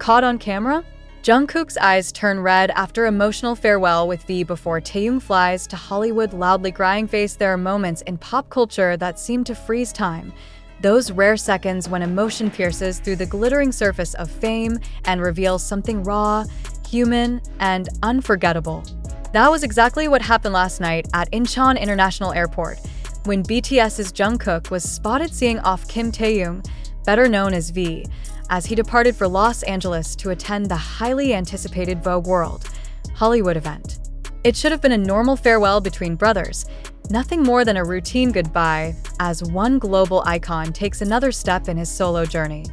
Caught on camera? Jungkook's eyes turn red after emotional farewell with V before Taehyung flies to Hollywood loudly crying face. There are moments in pop culture that seem to freeze time. Those rare seconds when emotion pierces through the glittering surface of fame and reveals something raw, human, and unforgettable. That was exactly what happened last night at Incheon International Airport, when BTS's Jungkook was spotted seeing off Kim Taehyung, better known as V, as he departed for Los Angeles to attend the highly anticipated Vogue World Hollywood event. It should have been a normal farewell between brothers, nothing more than a routine goodbye as one global icon takes another step in his solo journey.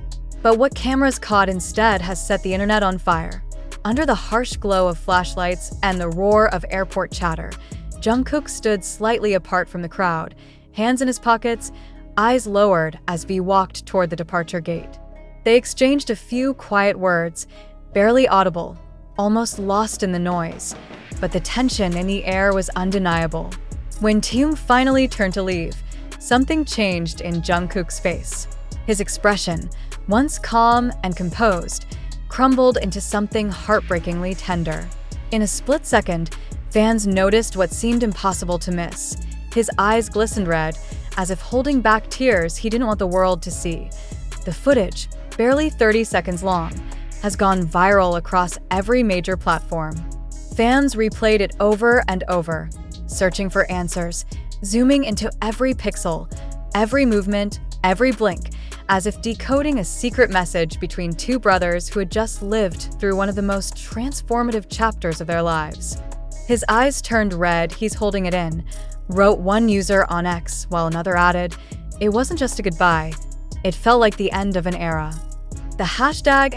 But what cameras caught instead has set the internet on fire. Under the harsh glow of flashlights and the roar of airport chatter, Jungkook stood slightly apart from the crowd, hands in his pockets, eyes lowered as V walked toward the departure gate. They exchanged a few quiet words, barely audible, almost lost in the noise, but the tension in the air was undeniable. When Taehyung finally turned to leave, something changed in Jungkook's face. His expression, once calm and composed, crumbled into something heartbreakingly tender. In a split second, fans noticed what seemed impossible to miss. His eyes glistened red, as if holding back tears he didn't want the world to see. The footage, barely 30 seconds long, has gone viral across every major platform. Fans replayed it over and over, searching for answers, zooming into every pixel, every movement, every blink, as if decoding a secret message between two brothers who had just lived through one of the most transformative chapters of their lives. His eyes turned red, he's holding it in, wrote one user on X, while another added, "It wasn't just a goodbye, it felt like the end of an era." The hashtag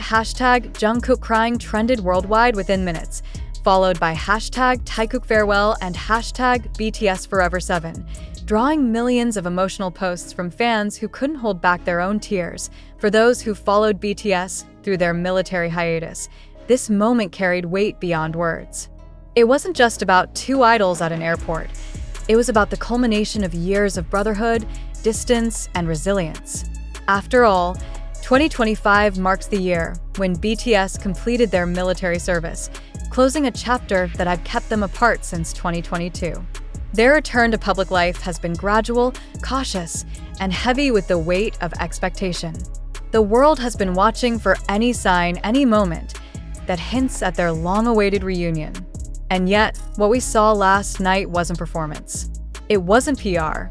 Jungkook crying trended worldwide within minutes, followed by hashtag Taehyung farewell and hashtag BTS Forever 7, drawing millions of emotional posts from fans who couldn't hold back their own tears. For those who followed BTS through their military hiatus, this moment carried weight beyond words. It wasn't just about two idols at an airport. It was about the culmination of years of brotherhood, distance, and resilience. After all, 2025 marks the year when BTS completed their military service, closing a chapter that had kept them apart since 2022. Their return to public life has been gradual, cautious, and heavy with the weight of expectation. The world has been watching for any sign, any moment, that hints at their long-awaited reunion. And yet, what we saw last night wasn't performance. It wasn't PR.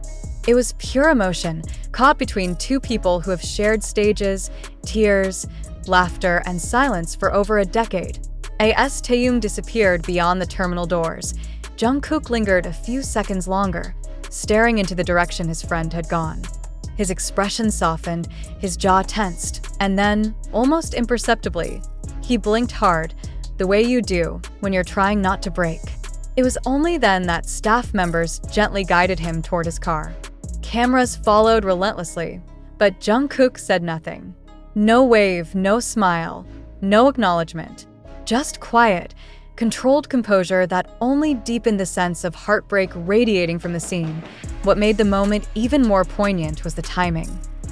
It was pure emotion, caught between two people who have shared stages, tears, laughter, and silence for over a decade. As Taehyung disappeared beyond the terminal doors, Jungkook lingered a few seconds longer, staring into the direction his friend had gone. His expression softened, his jaw tensed, and then, almost imperceptibly, he blinked hard, the way you do when you're trying not to break. It was only then that staff members gently guided him toward his car. Cameras followed relentlessly, but Jungkook said nothing. No wave, no smile, no acknowledgement. Just quiet, controlled composure that only deepened the sense of heartbreak radiating from the scene. What made the moment even more poignant was the timing.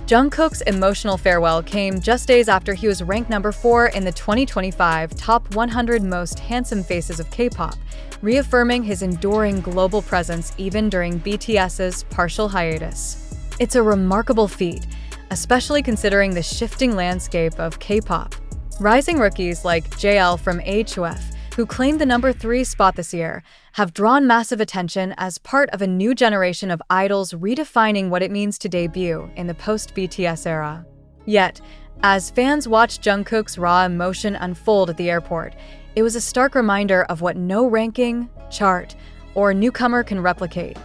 Jungkook's emotional farewell came just days after he was ranked number 4 in the 2025 Top 100 Most Handsome Faces of K-pop, reaffirming his enduring global presence even during BTS's partial hiatus. It's a remarkable feat, especially considering the shifting landscape of K-pop. Rising rookies like JL from AHUF, who claimed the number 3 spot this year, have drawn massive attention as part of a new generation of idols redefining what it means to debut in the post-BTS era. Yet, as fans watched Jungkook's raw emotion unfold at the airport, it was a stark reminder of what no ranking, chart, or newcomer can replicate: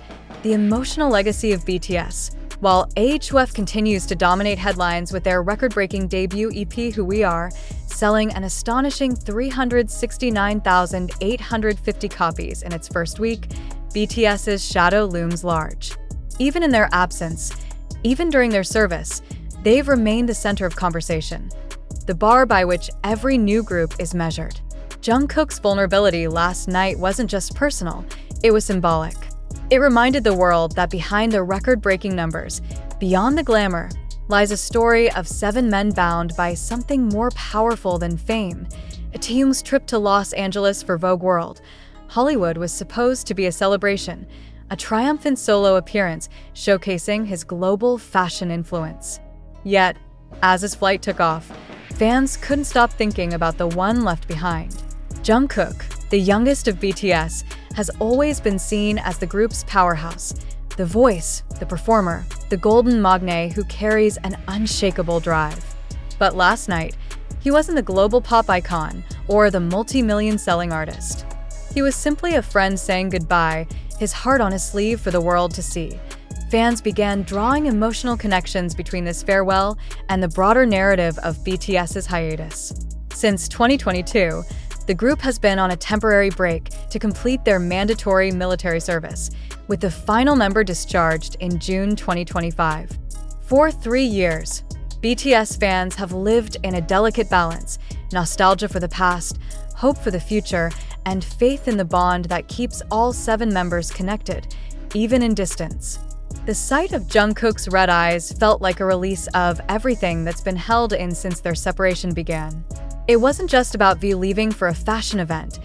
the emotional legacy of BTS. While AHUF continues to dominate headlines with their record-breaking debut EP Who We Are, selling an astonishing 369,850 copies in its first week, BTS's shadow looms large. Even in their absence, even during their service, they've remained the center of conversation, the bar by which every new group is measured. Jungkook's vulnerability last night wasn't just personal, it was symbolic. It reminded the world that behind the record-breaking numbers, beyond the glamour, lies a story of 7 men bound by something more powerful than fame. Taehyung's trip to Los Angeles for Vogue World Hollywood was supposed to be a celebration, a triumphant solo appearance showcasing his global fashion influence. Yet, as his flight took off, fans couldn't stop thinking about the one left behind. Jungkook, the youngest of BTS, has always been seen as the group's powerhouse, the voice, the performer, the golden magne who carries an unshakable drive. But last night, he wasn't the global pop icon or the multi-million selling artist. He was simply a friend saying goodbye, his heart on his sleeve for the world to see. Fans began drawing emotional connections between this farewell and the broader narrative of BTS's hiatus. Since 2022, the group has been on a temporary break to complete their mandatory military service, with the final member discharged in June 2025. For 3 years, BTS fans have lived in a delicate balance: nostalgia for the past, hope for the future, and faith in the bond that keeps all 7 members connected, even in distance. The sight of Jungkook's red eyes felt like a release of everything that's been held in since their separation began. It wasn't just about V leaving for a fashion event.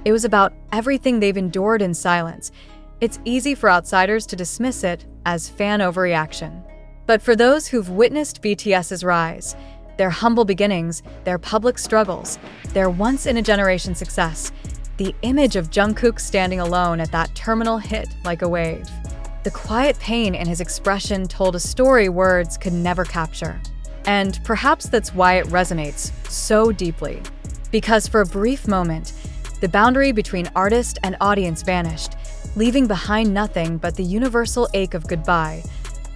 It was about everything they've endured in silence. It's easy for outsiders to dismiss it as fan overreaction. But for those who've witnessed BTS's rise, their humble beginnings, their public struggles, their once-in-a-generation success, the image of Jungkook standing alone at that terminal hit like a wave. The quiet pain in his expression told a story words could never capture. And perhaps that's why it resonates so deeply. Because for a brief moment, the boundary between artist and audience vanished, leaving behind nothing but the universal ache of goodbye.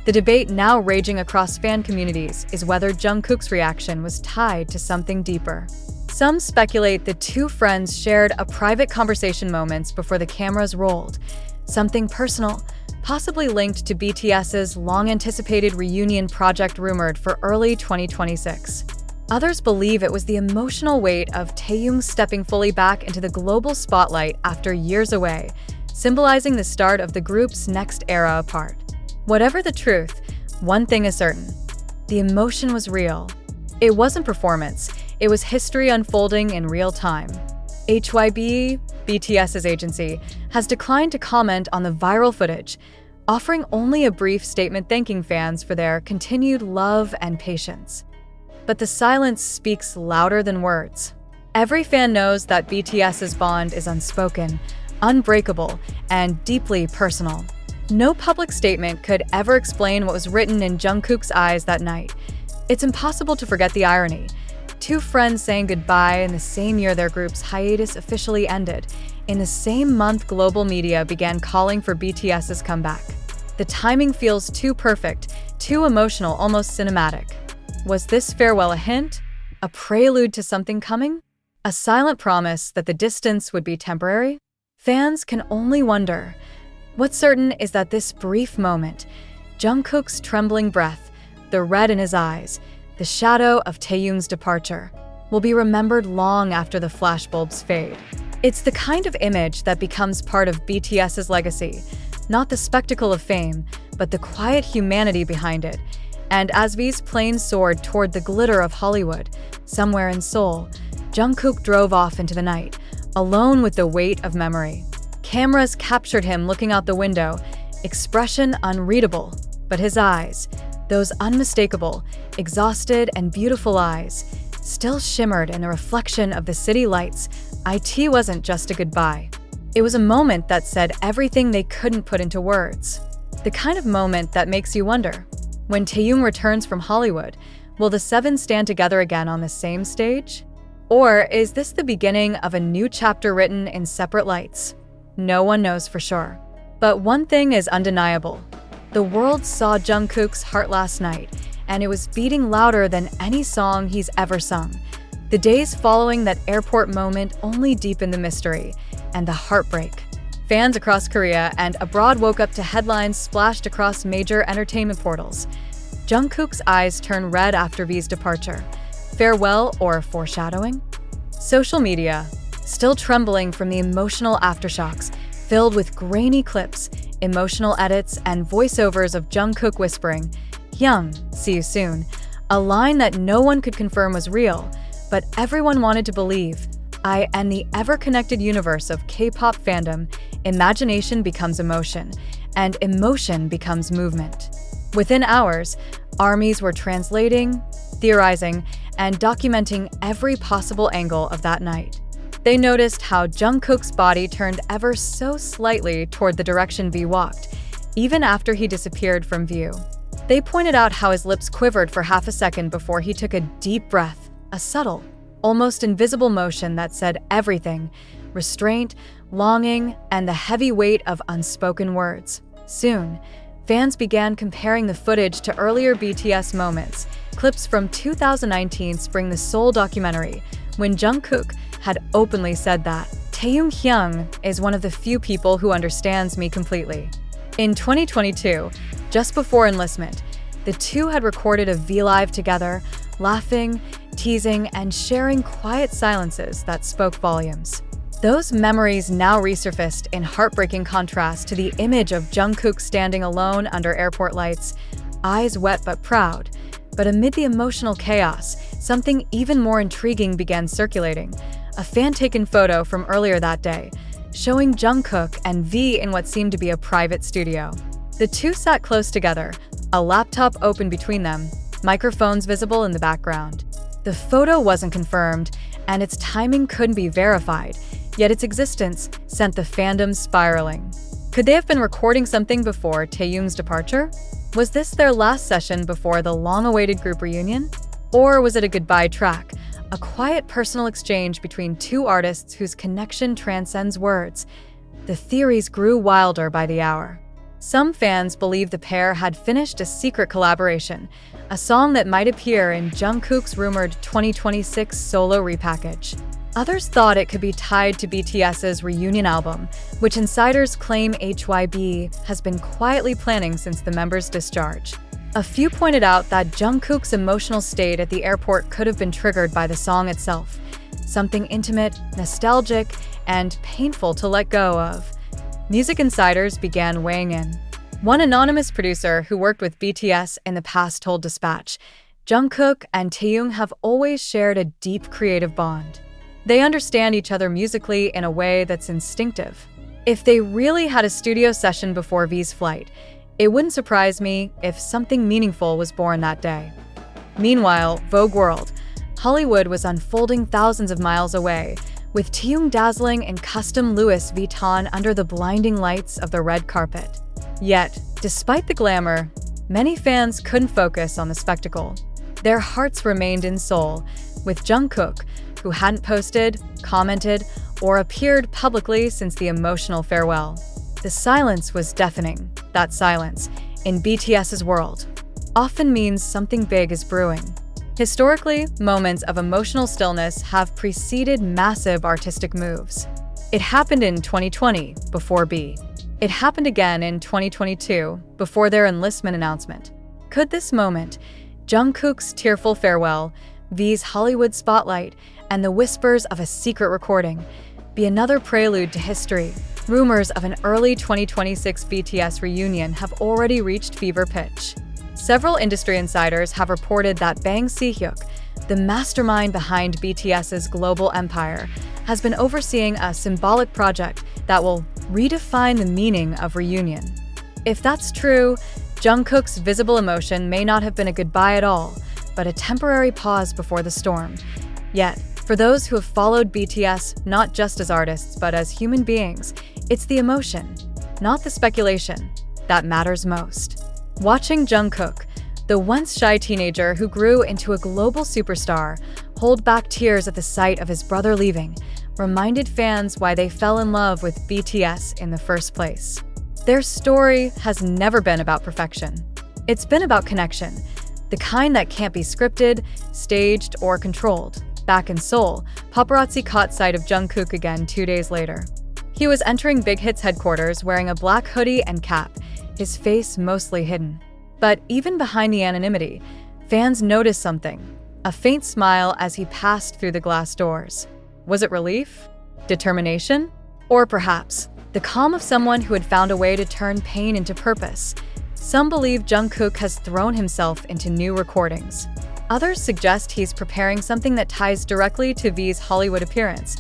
The debate now raging across fan communities is whether Jungkook's reaction was tied to something deeper. Some speculate the two friends shared a private conversation moments before the cameras rolled, something personal, possibly linked to BTS's long-anticipated reunion project rumored for early 2026. Others believe it was the emotional weight of Taehyung stepping fully back into the global spotlight after years away, symbolizing the start of the group's next era apart. Whatever the truth, one thing is certain: the emotion was real. It wasn't performance, it was history unfolding in real time. HYB, BTS's agency, has declined to comment on the viral footage, offering only a brief statement thanking fans for their continued love and patience. But the silence speaks louder than words. Every fan knows that BTS's bond is unspoken, unbreakable, and deeply personal. No public statement could ever explain what was written in Jungkook's eyes that night. It's impossible to forget the irony. Two friends saying goodbye in the same year their group's hiatus officially ended. In the same month, global media began calling for BTS's comeback. The timing feels too perfect, too emotional, almost cinematic. Was this farewell a hint? A prelude to something coming? A silent promise that the distance would be temporary? Fans can only wonder. What's certain is that this brief moment, Jungkook's trembling breath, the red in his eyes, the shadow of Taehyung's departure, will be remembered long after the flashbulbs fade. It's the kind of image that becomes part of BTS's legacy, not the spectacle of fame, but the quiet humanity behind it. And as V's plane soared toward the glitter of Hollywood, somewhere in Seoul, Jungkook drove off into the night, alone with the weight of memory. Cameras captured him looking out the window, expression unreadable, but his eyes, those unmistakable, exhausted and beautiful eyes, still shimmered in the reflection of the city lights. It wasn't just a goodbye. It was a moment that said everything they couldn't put into words. The kind of moment that makes you wonder, when Taehyung returns from Hollywood, will the 7 stand together again on the same stage? Or is this the beginning of a new chapter written in separate lights? No one knows for sure. But one thing is undeniable. The world saw Jungkook's heart last night, and it was beating louder than any song he's ever sung. The days following that airport moment only deepened the mystery and the heartbreak. Fans across Korea and abroad woke up to headlines splashed across major entertainment portals. Jungkook's eyes turn red after V's departure. Farewell or foreshadowing? Social media, still trembling from the emotional aftershocks, filled with grainy clips, emotional edits, and voiceovers of Jungkook whispering, Taehyung, see you soon, a line that no one could confirm was real, but everyone wanted to believe. In the ever-connected universe of K-pop fandom, imagination becomes emotion, and emotion becomes movement. Within hours, armies were translating, theorizing, and documenting every possible angle of that night. They noticed how Jungkook's body turned ever so slightly toward the direction V walked, even after he disappeared from view. They pointed out how his lips quivered for half a second before he took a deep breath, a subtle, almost invisible motion that said everything: restraint, longing, and the heavy weight of unspoken words. Soon, fans began comparing the footage to earlier BTS moments, clips from 2019's Spring the Soul documentary, when Jungkook had openly said that Taehyung is one of the few people who understands me completely. In 2022, just before enlistment, the two had recorded a V-Live together, laughing, teasing, and sharing quiet silences that spoke volumes. Those memories now resurfaced in heartbreaking contrast to the image of Jungkook standing alone under airport lights, eyes wet but proud. But amid the emotional chaos, something even more intriguing began circulating: a fan-taken photo from earlier that day, showing Jungkook and V in what seemed to be a private studio. The two sat close together, a laptop open between them, microphones visible in the background. The photo wasn't confirmed, and its timing couldn't be verified, yet its existence sent the fandom spiraling. Could they have been recording something before Taehyung's departure? Was this their last session before the long-awaited group reunion? Or was it a goodbye track, a quiet personal exchange between two artists whose connection transcends words? The theories grew wilder by the hour. Some fans believed the pair had finished a secret collaboration, a song that might appear in Jungkook's rumored 2026 solo repackage. Others thought it could be tied to BTS's reunion album, which insiders claim HYB has been quietly planning since the members' discharge. A few pointed out that Jungkook's emotional state at the airport could have been triggered by the song itself, something intimate, nostalgic, and painful to let go of. Music insiders began weighing in. One anonymous producer who worked with BTS in the past told Dispatch, "Jungkook and Taehyung have always shared a deep creative bond. They understand each other musically in a way that's instinctive. If they really had a studio session before V's flight, it wouldn't surprise me if something meaningful was born that day." Meanwhile, Vogue World, Hollywood was unfolding thousands of miles away, with Taehyung dazzling in custom Louis Vuitton under the blinding lights of the red carpet. Yet, despite the glamour, many fans couldn't focus on the spectacle. Their hearts remained in Seoul, with Jungkook, who hadn't posted, commented, or appeared publicly since the emotional farewell. The silence was deafening. That silence, in BTS's world, often means something big is brewing. Historically, moments of emotional stillness have preceded massive artistic moves. It happened in 2020, before B. It happened again in 2022, before their enlistment announcement. Could this moment, Jungkook's tearful farewell, V's Hollywood spotlight, and the whispers of a secret recording, be another prelude to history? Rumors of an early 2026 BTS reunion have already reached fever pitch. Several industry insiders have reported that Bang Si-hyuk, the mastermind behind BTS's global empire, has been overseeing a symbolic project that will redefine the meaning of reunion. If that's true, Jungkook's visible emotion may not have been a goodbye at all, but a temporary pause before the storm. Yet, for those who have followed BTS not just as artists but as human beings, it's the emotion, not the speculation, that matters most. Watching Jungkook, the once shy teenager who grew into a global superstar, hold back tears at the sight of his brother leaving, reminded fans why they fell in love with BTS in the first place. Their story has never been about perfection. It's been about connection, the kind that can't be scripted, staged, or controlled. Back in Seoul, paparazzi caught sight of Jungkook again 2 days later. He was entering Big Hit's headquarters wearing a black hoodie and cap, his face mostly hidden. But even behind the anonymity, fans noticed something, a faint smile as he passed through the glass doors. Was it relief? Determination? Or perhaps the calm of someone who had found a way to turn pain into purpose? Some believe Jungkook has thrown himself into new recordings. Others suggest he's preparing something that ties directly to V's Hollywood appearance,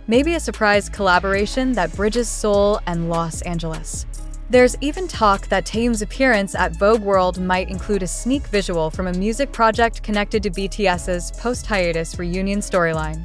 maybe a surprise collaboration that bridges Seoul and Los Angeles. There's even talk that Taehyung's appearance at Vogue World might include a sneak visual from a music project connected to BTS's post-hiatus reunion storyline.